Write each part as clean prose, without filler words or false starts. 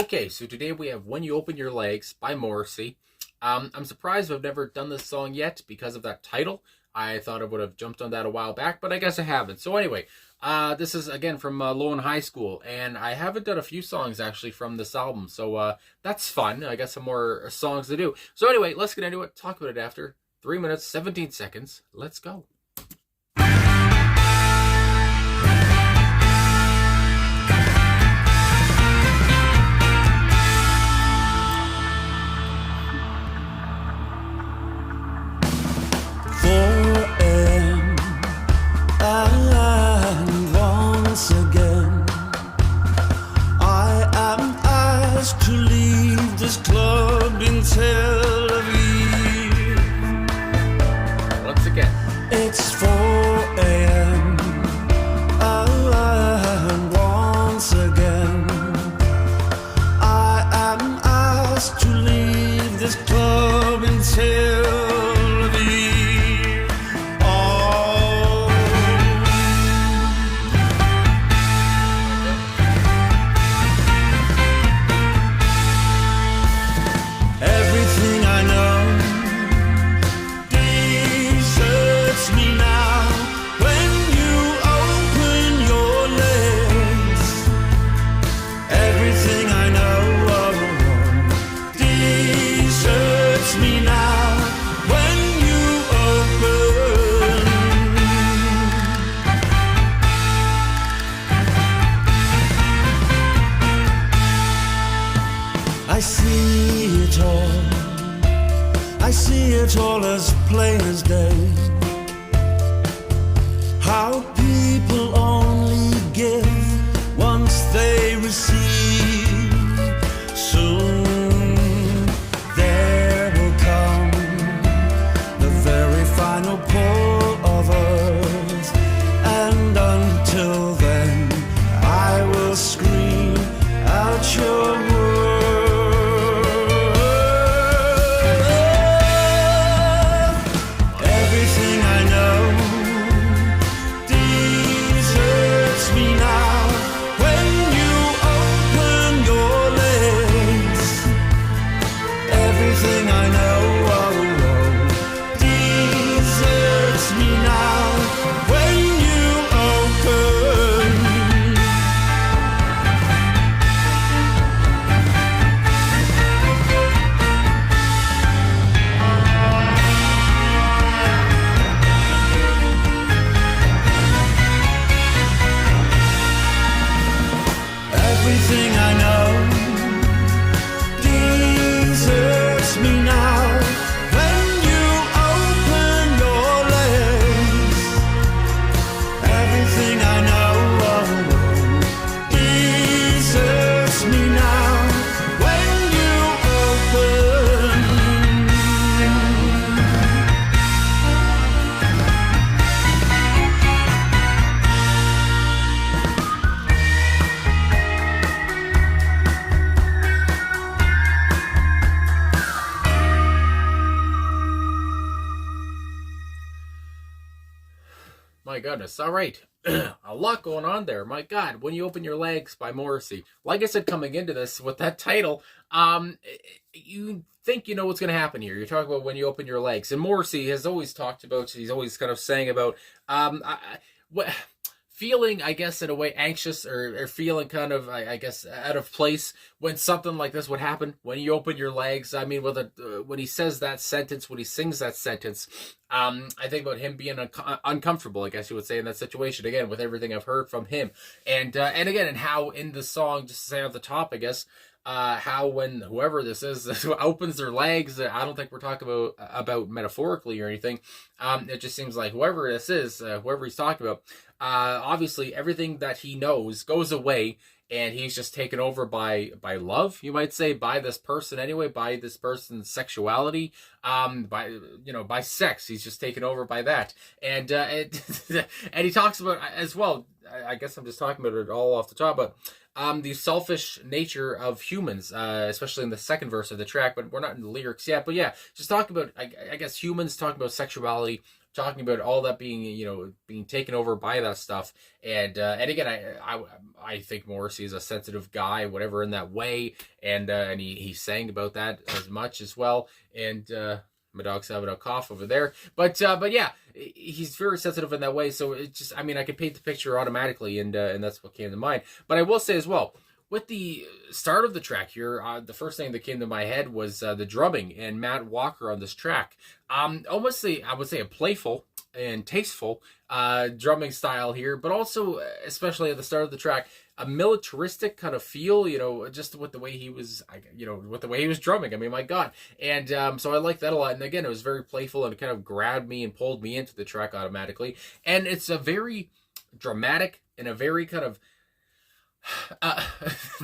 Okay, so today we have When You Open Your Legs by Morrissey. I'm surprised I've never done this song yet because of that title. I thought I would have jumped on that a while back, but I guess I haven't. So anyway, this is again from Low in High School, and I haven't done a few songs actually from this album, so that's fun. I got some more songs to do. So anyway, let's get into it. Talk about it after 3 minutes, 17 seconds. Let's go. And once again, I am asked to leave this club in Tel Aviv. Once again, it's 4 a.m. And once again, I am asked to leave this club in Tel Aviv. I see it all as plain as day. How people only give once they receive. Soon there will come the very final pull of earth, and until then I will scream out your word. Everything I know deserts me now when you open your legs. Everything I know deserts me now when you open. my goodness. All right. A lot going on there. My God, When You Open Your Legs by Morrissey. Like I said, coming into this with that title, you think you know what's going to happen here. You're talking about when you open your legs. And Morrissey has always talked about, he's always kind of saying about, feeling, I guess, in a way anxious or feeling kind of, I guess, out of place when something like this would happen. When you open your legs, I mean, when he says that sentence, when he sings that sentence, I think about him being uncomfortable, I guess you would say, in that situation. Again, with everything I've heard from him, and again, and how in the song, just to say at the top, I guess, how when whoever this is opens their legs, I don't think we're talking about metaphorically or anything. It just seems like whoever this is, whoever he's talking about, obviously everything that he knows goes away, and he's just taken over by love, you might say, by this person anyway, by this person's sexuality, by sex. He's just taken over by that, and and he talks about as well. I guess I'm just talking about it all off the top, but the selfish nature of humans, especially in the second verse of the track, but we're not in the lyrics yet. But yeah, just talk about, I guess, humans talking about sexuality, talking about all that being, being taken over by that stuff. And again, I think Morrissey is a sensitive guy, whatever, in that way, and he sang about that as much as well. And my dog's having a cough over there, but yeah, he's very sensitive in that way. So it just, I mean, I could paint the picture automatically, and that's what came to mind. But I will say as well, with the start of the track here, the first thing that came to my head was the drumming and Matt Walker on this track. Almost I would say a playful and tasteful drumming style here, but also, especially at the start of the track, a militaristic kind of feel, just with the way he was, with the way he was drumming. I mean, my God. And so I like that a lot. And again, it was very playful, and it kind of grabbed me and pulled me into the track automatically. And it's a very dramatic and a very kind of,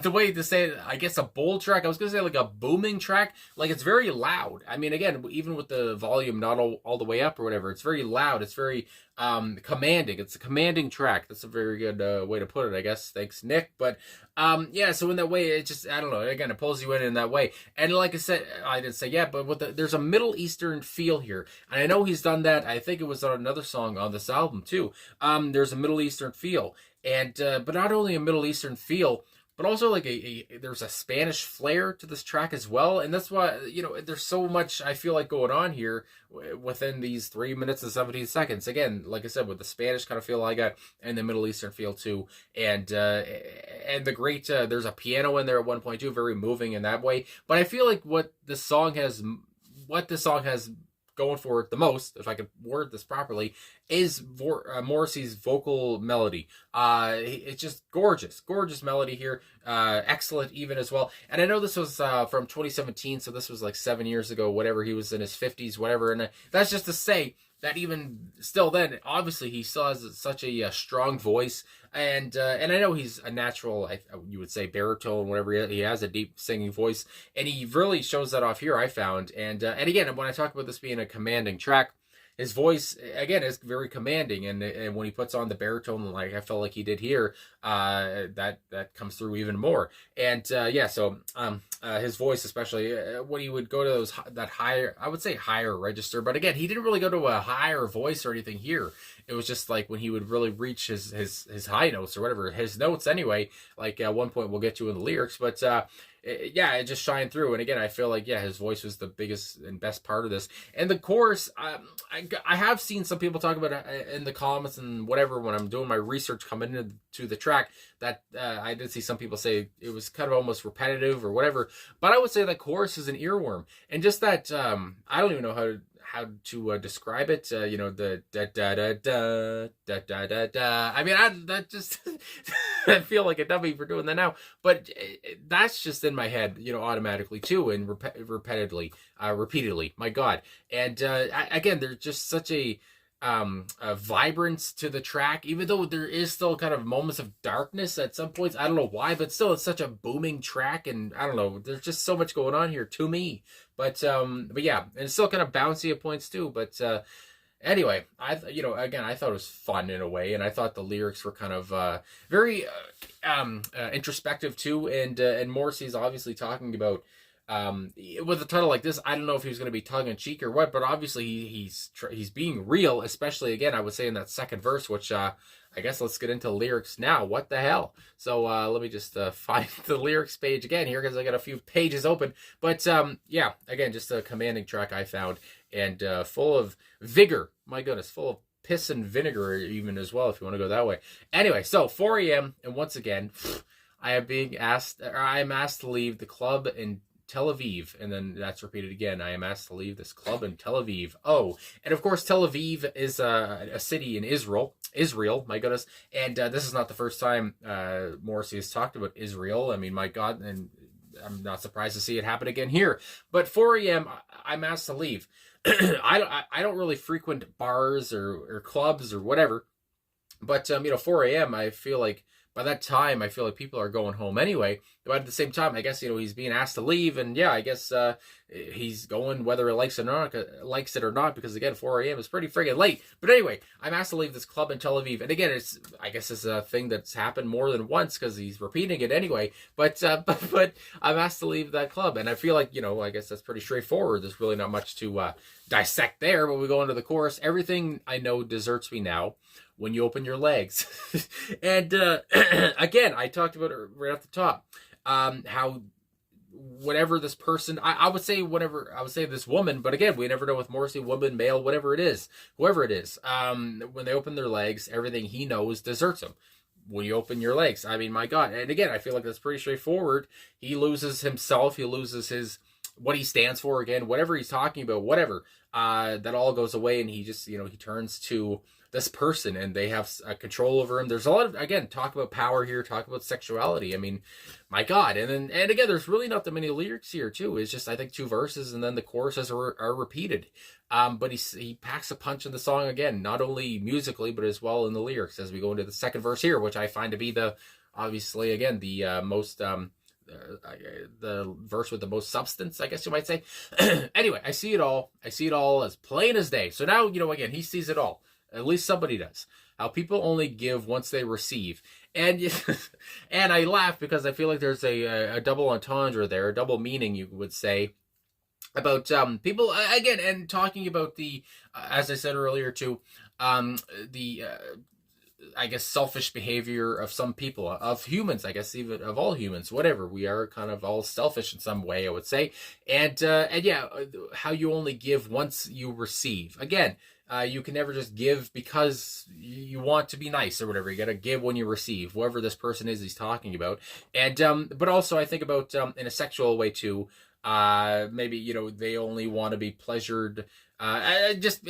the way to say it, I guess a bold track. I was going to say like a booming track. Like, it's very loud. I mean, again, even with the volume not all the way up or whatever, it's very loud. It's very commanding. It's a commanding track. That's a very good way to put it, I guess. Thanks, Nick. But yeah, so in that way, it just, I don't know, again, it pulls you in that way. And like I said, I didn't say yeah, but there's a Middle Eastern feel here. And I know he's done that. I think it was on another song on this album too. There's a Middle Eastern feel. And but not only a Middle Eastern feel, but also like there's a Spanish flair to this track as well. And that's why, there's so much I feel like going on here within these 3 minutes and 17 seconds. Again, like I said, with the Spanish kind of feel I got, and the Middle Eastern feel too. And the great, there's a piano in there at 1.2, very moving in that way. But I feel like what this song has going for it the most, if I could word this properly, is Morrissey's vocal melody. It's just gorgeous melody here. Excellent even as well. And I know this was from 2017, so this was like 7 years ago, whatever. He was in his 50s, whatever. And that's just to say that even still then, obviously he still has such a strong voice. And I know he's a natural, you would say, baritone, whatever. He has a deep singing voice, and he really shows that off here, I found. And again, when I talk about this being a commanding track, his voice, again, is very commanding, and when he puts on the baritone, like I felt like he did here, that comes through even more. And yeah, so his voice, especially when he would go to that higher, I would say higher register, but again, he didn't really go to a higher voice or anything here. It was just like when he would really reach his high notes or whatever, his notes anyway. Like at one point, we'll get to in the lyrics, but yeah, it just shined through. And again, I feel like, yeah, his voice was the biggest and best part of this. And the chorus, I have seen some people talk about it in the comments and whatever when I'm doing my research coming into the track, that I did see some people say it was kind of almost repetitive or whatever. But I would say that chorus is an earworm. And just that, I don't even know how to describe it. The da da da da da da da da. I mean, that just I feel like a dummy for doing that now, but that's just in my head, automatically too, and repeatedly. My God, and again, there's just such a vibrance to the track, even though there is still kind of moments of darkness at some points. I don't know why, but still, it's such a booming track, and I don't know. There's just so much going on here to me. But yeah, and it's still kind of bouncy at points too. But anyway, again, I thought it was fun in a way, and I thought the lyrics were kind of very introspective too. And Morrissey's obviously talking about, with a title like this, I don't know if he was going to be tongue in cheek or what, but obviously he's being real, especially again, I would say in that second verse, which I guess let's get into lyrics now. What the hell? So let me just find the lyrics page again here, because I got a few pages open. But yeah, again, just a commanding track I found, and full of vigor. My goodness, full of piss and vinegar even as well, if you want to go that way. Anyway, so 4 a.m. and once again, I am asked to leave the club in Tel Aviv, and then that's repeated again. I am asked to leave this club in Tel Aviv. Oh, and of course, Tel Aviv is a city in Israel, my goodness. And this is not the first time Morrissey has talked about Israel. I mean, my God, and I'm not surprised to see it happen again here. But 4 a.m., I'm asked to leave. I don't really frequent bars or clubs or whatever. But 4 a.m., I feel like by that time, I feel like people are going home anyway. But at the same time, I guess, he's being asked to leave, and yeah, I guess he's going whether he likes it or not, because again, 4 a.m. is pretty friggin' late. But anyway, I'm asked to leave this club in Tel Aviv, and again, I guess it's a thing that's happened more than once because he's repeating it anyway. But I'm asked to leave that club, and I feel like, I guess that's pretty straightforward. There's really not much to dissect there. But we go into the chorus. Everything I know deserts me now when you open your legs. And again, I talked about it right off the top, how whatever this person, I would say this woman, but again, we never know with Morrissey, woman, male, whatever it is, whoever it is, when they open their legs, everything he knows deserts him. When you open your legs, I mean, my God. And again, I feel like that's pretty straightforward. He loses himself. He loses what he stands for, again, whatever he's talking about, whatever, that all goes away. And he just, he turns to this person, and they have control over him. There's a lot of, again, talk about power here, talk about sexuality. I mean, my God. And again, there's really not that many lyrics here too. It's just, I think, 2 verses, and then the choruses are repeated. But he packs a punch in the song again, not only musically, but as well in the lyrics, as we go into the second verse here, which I find to be obviously, again, the most, the verse with the most substance, I guess you might say. Anyway, I see it all as plain as day. So now, again, he sees it all. At least somebody does. How people only give once they receive. And and I laugh because I feel like there's a double entendre there, a double meaning, you would say, about people, again, and talking about the, as I said earlier too, the, I guess, selfish behavior of some people, of humans, I guess, even of all humans, whatever. We are kind of all selfish in some way, I would say. And yeah, how you only give once you receive. Again, you can never just give because you want to be nice or whatever. You got to give when you receive, whoever this person is he's talking about. And but also I think about in a sexual way too. Maybe, they only want to be pleasured. Just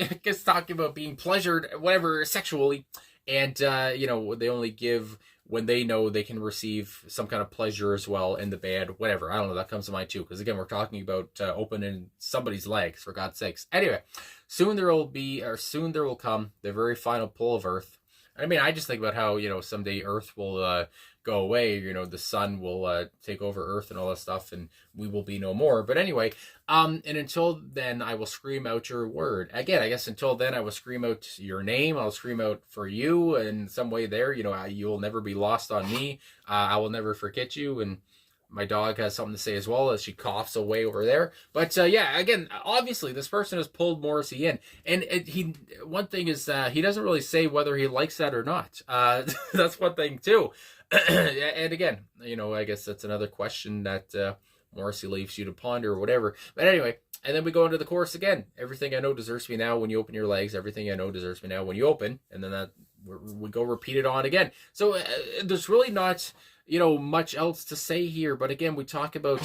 talking about being pleasured, whatever, sexually. And, they only give when they know they can receive some kind of pleasure as well in the bed, whatever. I don't know. That comes to mind too. Because again, we're talking about opening somebody's legs, for God's sakes. Anyway, soon there will come the very final pull of earth. I mean, I just think about how, someday Earth will go away. The sun will take over Earth and all that stuff, and we will be no more. But anyway, and until then, I will scream out your word. Again, I guess until then, I will scream out your name. I'll scream out for you in some way there. You'll never be lost on me. I will never forget you. And my dog has something to say as well as she coughs away over there. But yeah, again, obviously this person has pulled Morrissey in, and one thing is he doesn't really say whether he likes that or not. That's one thing too. And again, I guess that's another question that Morrissey leaves you to ponder or whatever. But anyway, and then we go into the chorus again. Everything I know deserts me now when you open your legs. Everything I know deserts me now when you open. And then we go repeat it on again. So there's really not much else to say here. But again, we talk about,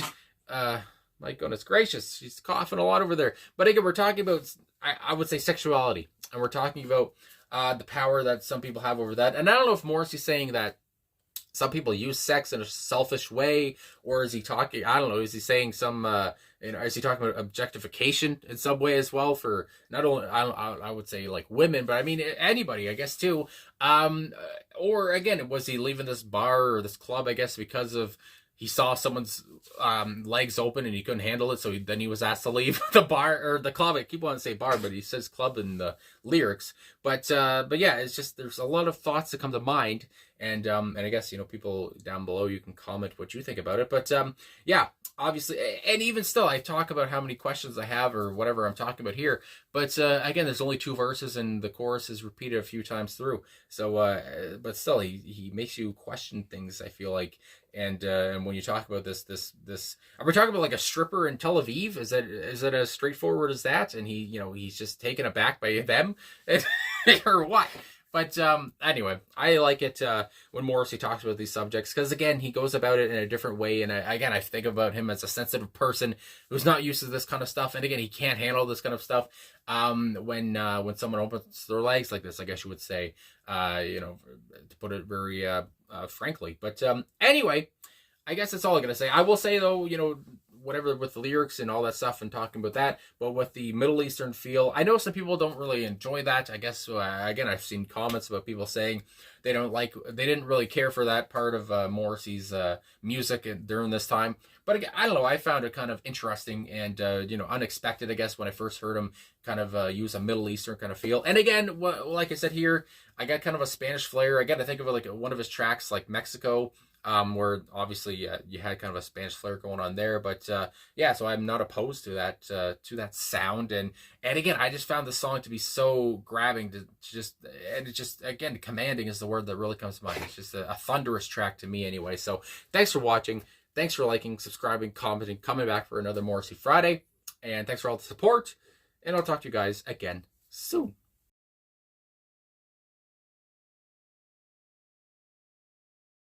my goodness gracious, she's coughing a lot over there. But again, we're talking about, I would say, sexuality. And we're talking about the power that some people have over that. And I don't know if Morrissey's saying that some people use sex in a selfish way, or is he talking, I don't know, is he saying some, is he talking about objectification in some way as well for not only, I would say like women, but I mean anybody, I guess too. Or again, was he leaving this bar or this club, I guess, because of he saw someone's legs open and he couldn't handle it, so then he was asked to leave the bar or the club. I keep wanting to say bar, but he says club in the lyrics. But yeah, it's just there's a lot of thoughts that come to mind, and I guess people down below, you can comment what you think about it. But yeah, obviously, and even still, I talk about how many questions I have or whatever I'm talking about here. But again, there's only 2 verses, and the chorus is repeated a few times through. So, but still, he makes you question things, I feel like. And when you talk about this, are we talking about like a stripper in Tel Aviv? Is it as straightforward as that? And he's just taken aback by them, or what? But anyway, I like it when Morrissey talks about these subjects, because again, he goes about it in a different way. And I think about him as a sensitive person who's not used to this kind of stuff. And again, he can't handle this kind of stuff when someone opens their legs like this, I guess you would say, to put it very frankly. But anyway, I guess that's all I'm going to say. I will say, though, whatever with the lyrics and all that stuff and talking about that, but with the Middle Eastern feel. I know some people don't really enjoy that. I guess again, I've seen comments about people saying they didn't really care for that part of Morrissey's music during this time. But again, I don't know. I found it kind of interesting and unexpected. I guess when I first heard him kind of use a Middle Eastern kind of feel. And again, like I said here, I got kind of a Spanish flair. I got to think of it like one of his tracks, like Mexico, where obviously you had kind of a Spanish flair going on there. But yeah, so I'm not opposed to that sound. And again, I just found the song to be so grabbing and it just, again, commanding is the word that really comes to mind. It's just a thunderous track to me anyway. So thanks for watching. Thanks for liking, subscribing, commenting, coming back for another Morrissey Friday. And thanks for all the support. And I'll talk to you guys again soon.